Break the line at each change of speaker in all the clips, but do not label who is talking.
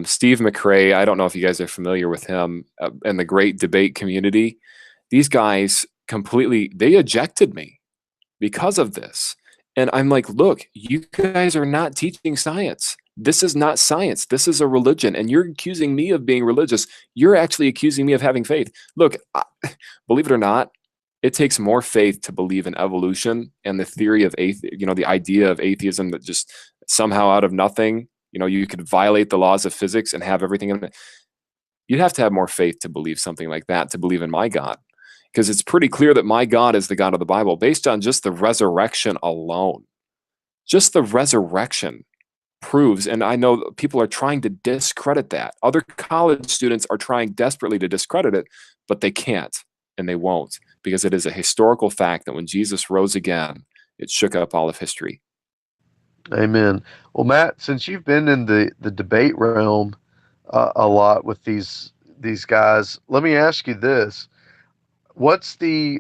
Steve McRae, I don't know if you guys are familiar with him, and the great debate community. These guys they ejected me because of this. And I'm like, look, you guys are not teaching science. This is not science. This is a religion. And you're accusing me of being religious. You're actually accusing me of having faith. Look, believe it or not, it takes more faith to believe in evolution and the theory of the idea of atheism, that just somehow out of nothing, you could violate the laws of physics and have everything in it. You'd have to have more faith to believe something like that, to believe in my God. Because it's pretty clear that my God is the God of the Bible based on just the resurrection alone. Just the resurrection proves, and I know people are trying to discredit that. Other college students are trying desperately to discredit it, but they can't, and they won't, because it is a historical fact that when Jesus rose again, it shook up all of history.
Amen. Well, Matt, since you've been in the debate realm a lot with these guys, let me ask you this. What's the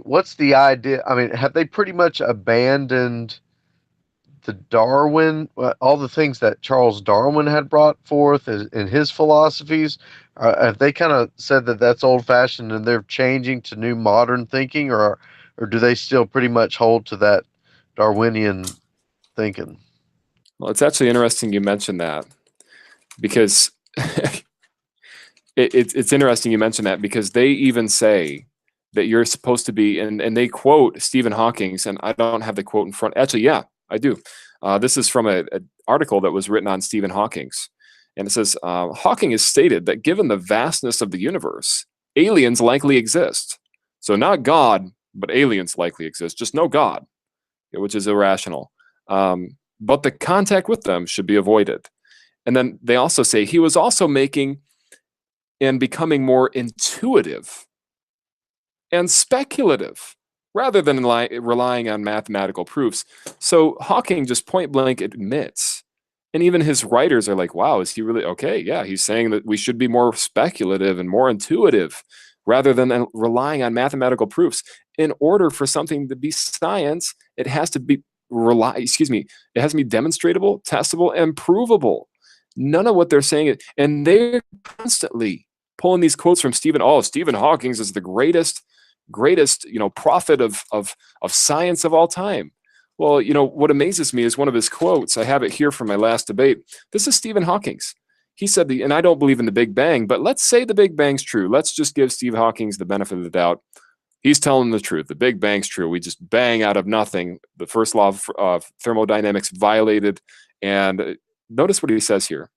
idea? I mean, have they pretty much abandoned the Darwin, all the things that Charles Darwin had brought forth in his philosophies? Have they kind of said that that's old fashioned and they're changing to new modern thinking, or do they still pretty much hold to that Darwinian thinking?
Well, it's actually interesting you mentioned that, because it's interesting you mentioned that, because they even say that you're supposed to be, and they quote Stephen Hawking's, and I don't have the quote in front. Actually, yeah, I do. This is from an article that was written on Stephen Hawking's, and it says, Hawking has stated that given the vastness of the universe, aliens likely exist. So not God, but aliens likely exist. Just no God, which is irrational. But the contact with them should be avoided. And then they also say he was also making and becoming more intuitive and speculative rather than relying on mathematical proofs. So Hawking just point blank admits, and even his writers are like, wow, is he really okay? Yeah, he's saying that we should be more speculative and more intuitive rather than relying on mathematical proofs. In order for something to be science, it has to be it has to be demonstrable, testable, and provable. None of what they're saying, and they're constantly pulling these quotes from Stephen Hawking is the greatest prophet of science of all time. Well, what amazes me is one of his quotes. I have it here from my last debate. This is Stephen Hawking's. He said, and I don't believe in the Big Bang, but let's say the Big Bang's true. Let's just give Steve Hawking's the benefit of the doubt. He's telling the truth. The Big Bang's true. We just bang out of nothing. The first law of thermodynamics violated. And notice what he says here.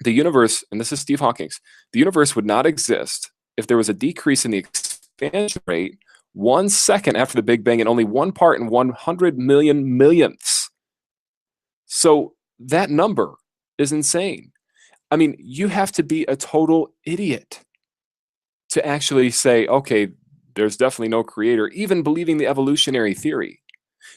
The universe, and this is Steve Hawking's, the universe would not exist if there was a decrease in the expansion rate 1 second after the Big Bang and only 1 part in 100 million millionths. So that number is insane. I mean, you have to be a total idiot to actually say, okay, there's definitely no creator, even believing the evolutionary theory.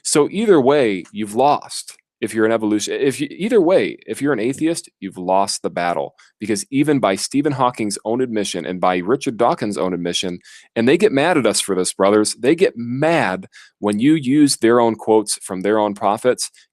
So either way, you've lost. If you're an if you're an atheist, you've lost the battle, because even by Stephen Hawking's own admission and by Richard Dawkins' own admission, and they get mad at us for this, brothers, they get mad when you use their own quotes from their own prophets.